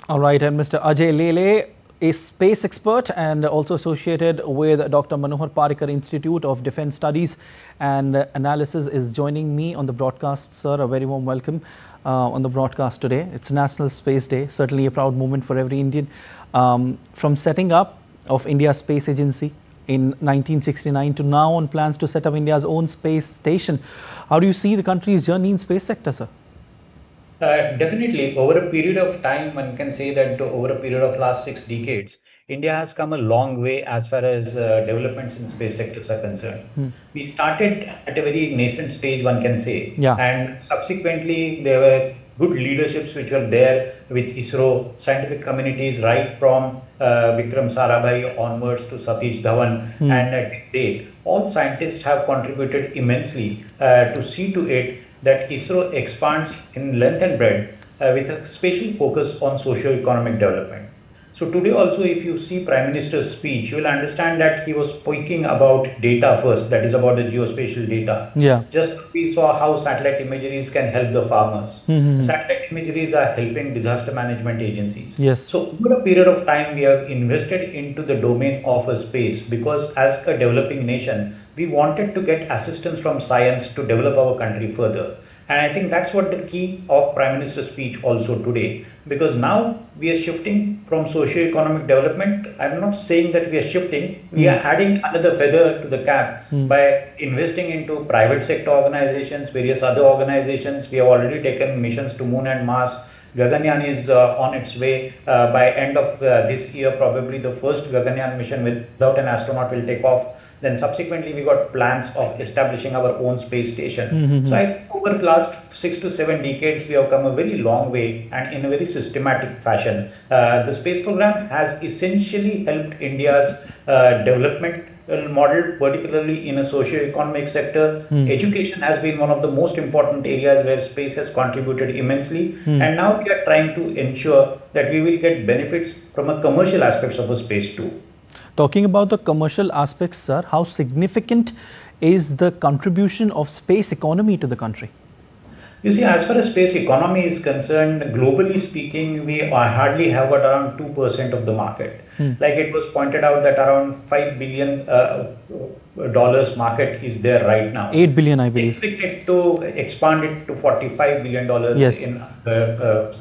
All right, and Mr. Ajay Lele, a space expert and also associated with Dr. Manohar Parikar Institute of Defence Studies and Analysis, is joining me on the broadcast. Sir, a very warm welcome on the broadcast today. It's National Space Day, certainly a proud moment for every Indian. From setting up of India's space agency in 1969 to now on plans to set up India's own space station, how do you see the country's journey in space sector, sir? Definitely, over a period of time, one can say that over a period of last 6 decades, India has come a long way as far as developments in space sectors are concerned. We started at a very nascent stage, one can say, Yeah. and subsequently there were good leaderships which were there with ISRO, scientific communities, right from Vikram Sarabhai onwards to Satish Dhawan, and at date, all scientists have contributed immensely to see to it that ISRO expands in length and breadth with a special focus on socio-economic development. So today also, if you see Prime Minister's speech, you will understand that he was speaking about data first, that is about the geospatial data. Yeah. Just we saw how satellite imageries can help the farmers. Satellite imageries are helping disaster management agencies. Yes. So over a period of time, we have invested into the domain of a space because as a developing nation, we wanted to get assistance from science to develop our country further. And I think that's what the key of Prime Minister's speech also today, because now we are shifting from socio-economic development. I'm not saying that we are shifting, we are adding another feather to the cap by investing into private sector organizations, various other organizations. We have already taken missions to Moon and Mars. Gaganyaan is on its way. By end of this year, probably the first Gaganyaan mission without an astronaut will take off. Then subsequently, we got plans of establishing our own space station. So I think over the last 6 to 7 decades, we have come a very long way and in a very systematic fashion. The space program has essentially helped India's development model, particularly in a socio-economic sector. Education has been one of the most important areas where space has contributed immensely. And now we are trying to ensure that we will get benefits from a commercial aspects of a space too. Talking about the commercial aspects, sir, how significant is the contribution of space economy to the country? You see, as far as space economy is concerned, globally speaking, we hardly have got around 2% of the market. Like it was pointed out that around $5 billion dollars market is there right now. 8 billion, I believe. Expected to expand it to $45 billion Yes.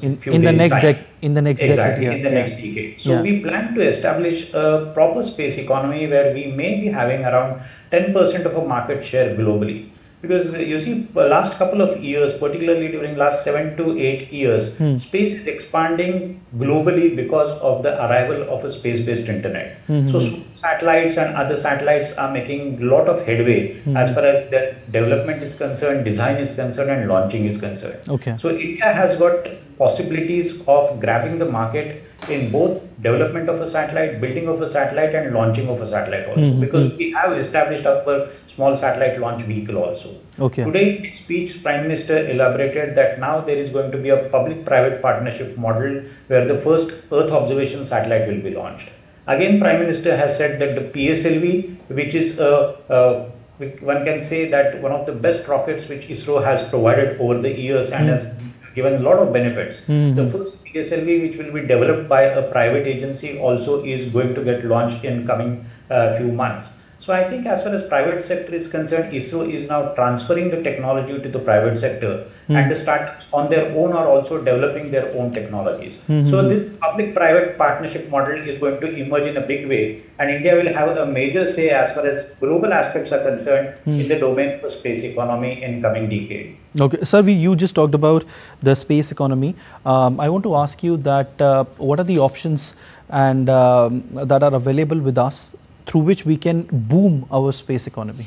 in few in the days next time. In the next Exactly, decade. in the next decade. So we plan to establish a proper space economy where we may be having around 10% of a market share globally. Because you see, last couple of years, particularly during last 7 to 8 years, space is expanding globally because of the arrival of a space-based internet. So satellites and other satellites are making a lot of headway as far as their development is concerned, design is concerned, and launching is concerned. Okay. So India has got possibilities of grabbing the market in both development of a satellite, building of a satellite, and launching of a satellite also, because we have established our small satellite launch vehicle also. Okay. Today in his speech, Prime Minister elaborated that now there is going to be a public-private partnership model where the first Earth observation satellite will be launched. Again, Prime Minister has said that the PSLV, which is one can say that one of the best rockets which ISRO has provided over the years and has given a lot of benefits. The first PSLV, which will be developed by a private agency, also is going to get launched in coming few months. So I think as far as private sector is concerned, ISRO is now transferring the technology to the private sector, and the startups on their own are also developing their own technologies. So this public-private partnership model is going to emerge in a big way, and India will have a major say as far as global aspects are concerned in the domain of space economy in coming decade. Okay, sir, you just talked about the space economy. I want to ask you that what are the options and that are available with us through which we can boom our space economy?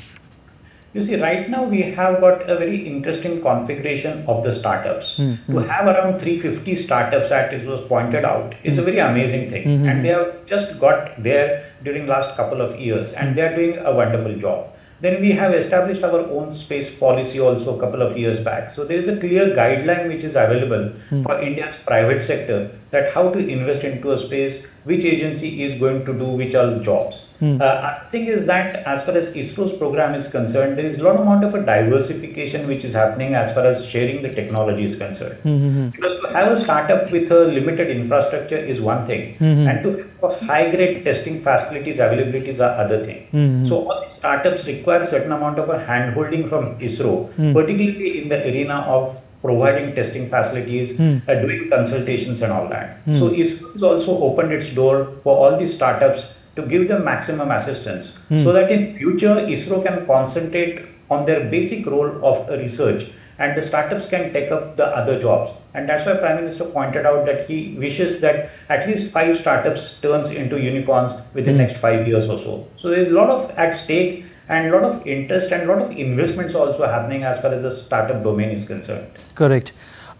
You see, right now we have got a very interesting configuration of the startups. To have around 350 startups, as it was pointed out, is a very amazing thing. And they have just got there during last couple of years, and they are doing a wonderful job. Then we have established our own space policy also a couple of years back. So there is a clear guideline which is available for India's private sector that how to invest into a space, which agency is going to do which all jobs. Other thing is that as far as ISRO's program is concerned, there is a lot amount of a diversification which is happening as far as sharing the technology is concerned. Because to have a startup with a limited infrastructure is one thing, and to have high grade testing facilities availabilities are other thing. So all these startups require certain amount of a hand holding from ISRO, particularly in the arena of providing testing facilities, doing consultations and all that. So ISRO has also opened its door for all these startups to give them maximum assistance, so that in future ISRO can concentrate on their basic role of research and the startups can take up the other jobs. And that's why Prime Minister pointed out that he wishes that at least 5 startups turns into unicorns within next 5 years or so. So there's a lot of at stake and a lot of interest and a lot of investments also happening as far as the startup domain is concerned. Correct.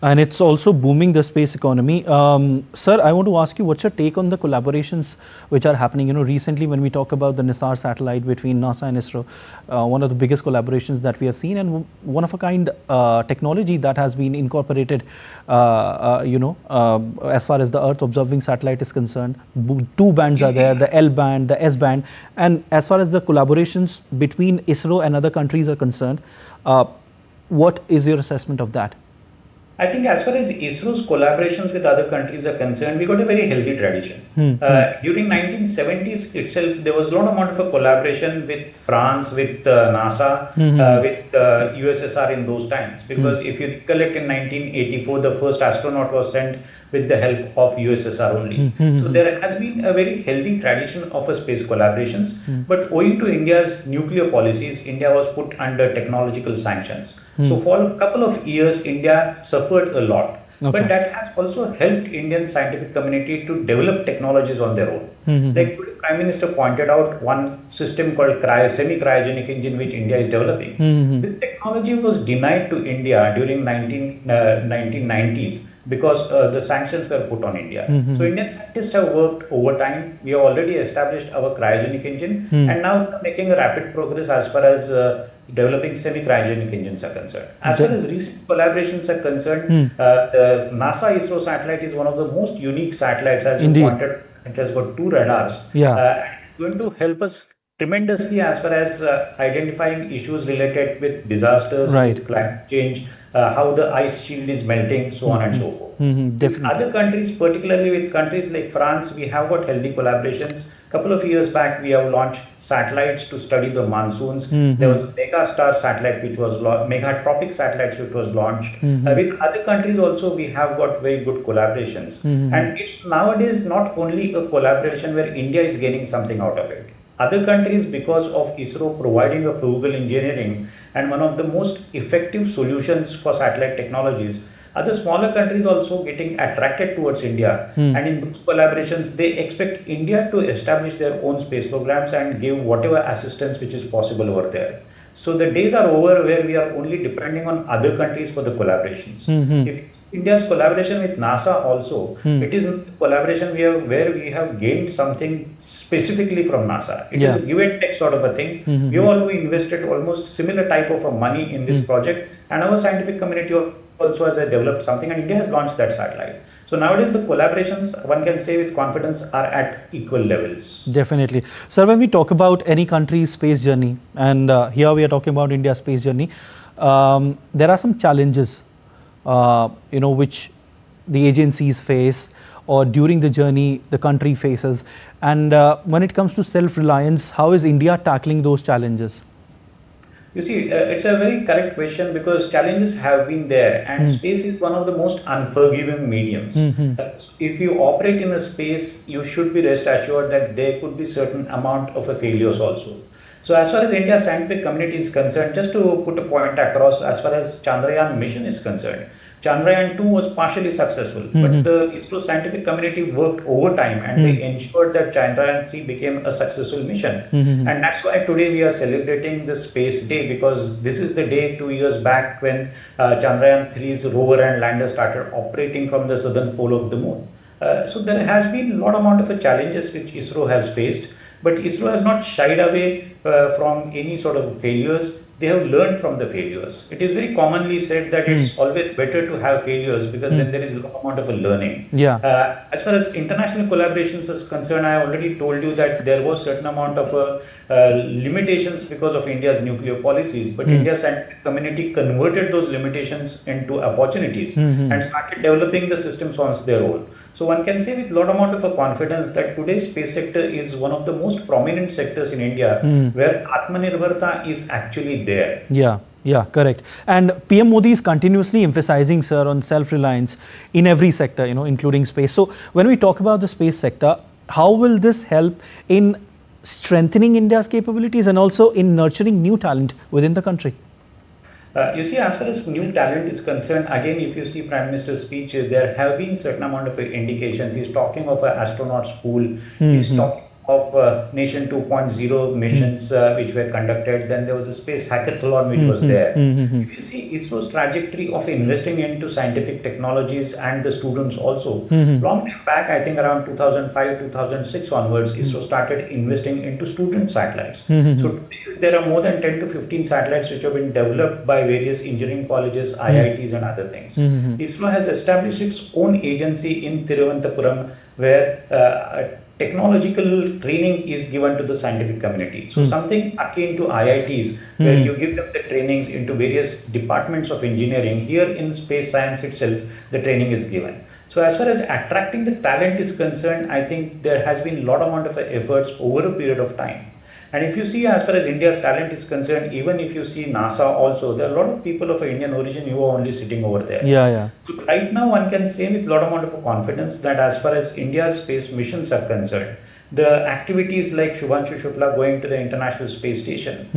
And it's also booming the space economy. Sir, I want to ask you, what's your take on the collaborations which are happening? Recently when we talk about the NISAR satellite between NASA and ISRO, one of the biggest collaborations that we have seen, and one of a kind technology that has been incorporated, as far as the Earth observing satellite is concerned. 2 bands are there, the L band, the S band. And as far as the collaborations between ISRO and other countries are concerned, what is your assessment of that? I think as far as ISRO's collaborations with other countries are concerned, we got a very healthy tradition. During 1970s itself, there was a lot amount of a collaboration with France, with NASA, with USSR in those times. Because if you recollect, in 1984, the first astronaut was sent with the help of USSR only. So there has been a very healthy tradition of a space collaborations. But owing to India's nuclear policies, India was put under technological sanctions. So for a couple of years, India suffered a lot. But that has also helped Indian scientific community to develop technologies on their own. Like the Prime Minister pointed out, one system called semi-cryogenic engine which India is developing. The technology was denied to India during 1990s because the sanctions were put on India. So Indian scientists have worked overtime. We have already established our cryogenic engine and now making a rapid progress as far as developing semi-cryogenic engines are concerned. As far as recent collaborations are concerned, the NASA ISRO satellite is one of the most unique satellites, as you pointed. It has got 2 radars. It's going to help us tremendously as far as identifying issues related with disasters, with climate change, how the ice shield is melting, so on and so forth. With other countries, particularly with countries like France, we have got healthy collaborations. Couple of years back, we have launched satellites to study the monsoons. There was a Megastar satellite which was Megatropic satellites which was launched. With other countries also, we have got very good collaborations. And it's nowadays not only a collaboration where India is gaining something out of it. Other countries, because of ISRO providing a frugal engineering and one of the most effective solutions for satellite technologies, other smaller countries also getting attracted towards India. And in those collaborations, they expect India to establish their own space programs and give whatever assistance which is possible over there. So the days are over where we are only depending on other countries for the collaborations. If India's collaboration with NASA also, it is a collaboration where we have gained something specifically from NASA. It is a give and take sort of a thing. We all invested almost similar type of money in this project, and our scientific community also has developed something, and India has launched that satellite. So nowadays the collaborations, one can say with confidence, are at equal levels. Definitely. Sir, when we talk about any country's space journey, and here we are talking about India's space journey, there are some challenges, which the agencies face, or during the journey the country faces. And when it comes to self-reliance, how is India tackling those challenges? You see, it's a very correct question, because challenges have been there, and space is one of the most unforgiving mediums. If you operate in a space, you should be rest assured that there could be certain amount of failures also. So as far as India's scientific community is concerned, just to put a point across, as far as Chandrayaan mission is concerned, Chandrayaan 2 was partially successful, but the ISRO scientific community worked overtime and they ensured that Chandrayaan 3 became a successful mission. And that's why today we are celebrating the Space Day, because this is the day 2 years back when Chandrayaan 3's rover and lander started operating from the southern pole of the moon. So there has been a lot amount of challenges which ISRO has faced, but ISRO has not shied away from any sort of failures. they have learned from the failures. It is very commonly said that it's always better to have failures because then there is a lot amount of a learning. Yeah. As far as international collaborations is concerned, I already told you that there was certain amount of limitations because of India's nuclear policies, but India's scientific community converted those limitations into opportunities and started developing the systems on their own. So one can say with a lot amount of a confidence that today's space sector is one of the most prominent sectors in India where Atmanirbharta is actually there. Yeah. Yeah, correct. And PM Modi is continuously emphasizing, sir, on self-reliance in every sector, including space. So when we talk about the space sector, how will this help in strengthening India's capabilities and also in nurturing new talent within the country? You see, as far as new talent is concerned, again, if you see Prime Minister's speech, there have been certain amount of indications. He's talking of an astronaut school. He's talking of Nation 2.0 missions which were conducted. Then there was a space hackathon which was there. If you see ISRO's trajectory of investing into scientific technologies and the students also, long time back, I think around 2005, 2006 onwards, ISRO started investing into student satellites. So today there are more than 10 to 15 satellites which have been developed by various engineering colleges, IITs and other things. ISRO has established its own agency in Thiruvananthapuram where technological training is given to the scientific community. So something akin to IITs where you give them the trainings into various departments of engineering. Here in space science itself, the training is given. So as far as attracting the talent is concerned, I think there has been a lot amount of efforts over a period of time. And if you see, as far as India's talent is concerned, even if you see NASA also, there are a lot of people of Indian origin who are only sitting over there. Yeah. So right now, one can say with a lot amount of confidence that as far as India's space missions are concerned, the activities like Shubhanshu Shukla going to the International Space Station,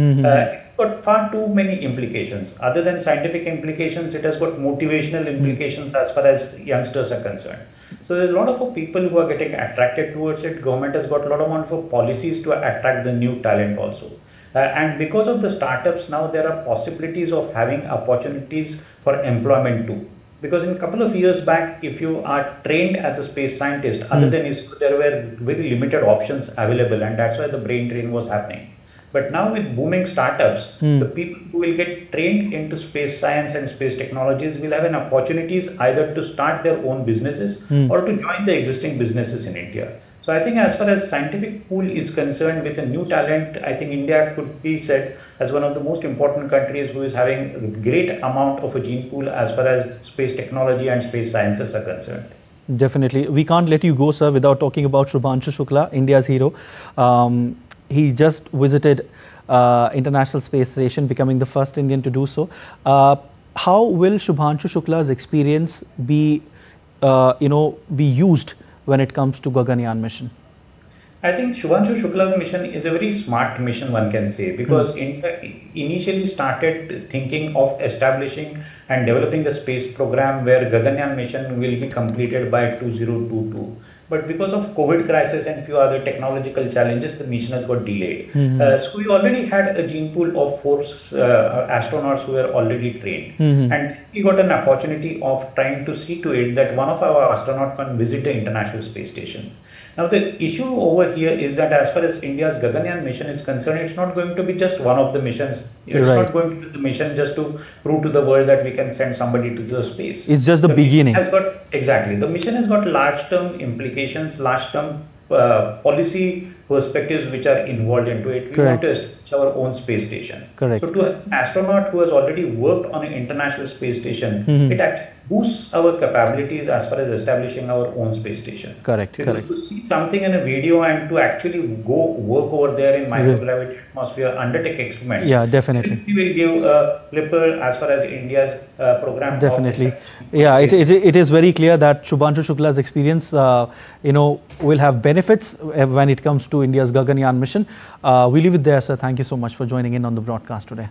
got far too many implications. Other than scientific implications, it has got motivational implications as far as youngsters are concerned. So there's a lot of people who are getting attracted towards it. Government has got a lot amount of policies to attract the new talent also. And because of the startups now, there are possibilities of having opportunities for employment too. Because in a couple of years back, if you are trained as a space scientist, other than ISRO, there were very limited options available, and that's why the brain drain was happening. But now with booming startups, the people who will get trained into space science and space technologies will have an opportunities either to start their own businesses or to join the existing businesses in India. So I think as far as scientific pool is concerned with a new talent, I think India could be said as one of the most important countries who is having a great amount of a gene pool as far as space technology and space sciences are concerned. Definitely. We can't let you go, sir, without talking about Shubhanshu Shukla, India's hero. He just visited International Space Station, becoming the first Indian to do so. How will Shubhanshu Shukla's experience be used when it comes to Gaganyaan mission? I think Shubhanshu Shukla's mission is a very smart mission, one can say, because India initially started thinking of establishing and developing a space program where Gaganyaan mission will be completed by 2022. But because of COVID crisis and few other technological challenges, the mission has got delayed. So we already had a gene pool of 4 astronauts who were already trained. And we got an opportunity of trying to see to it that one of our astronauts can visit the International Space Station. Now the issue over here is that as far as India's Gaganyaan mission is concerned, it's not going to be just one of the missions. It's not going to be the mission just to prove to the world that we can send somebody to the space. It's just the beginning. The mission has got large-term implications, large-term policy perspectives which are involved into it. We want to establish our own space station. So to an astronaut who has already worked on an international space station, it actually boosts our capabilities as far as establishing our own space station. To see something in a video and to actually go work over there in microgravity atmosphere, undertake experiments. Yeah, definitely. We will give a flipper as far as India's program. Definitely. Yeah, it is very clear that Shubhanshu Shukla's experience, will have benefits when it comes to India's Gaganyaan mission. We leave it there, sir. Thank you so much for joining in on the broadcast today.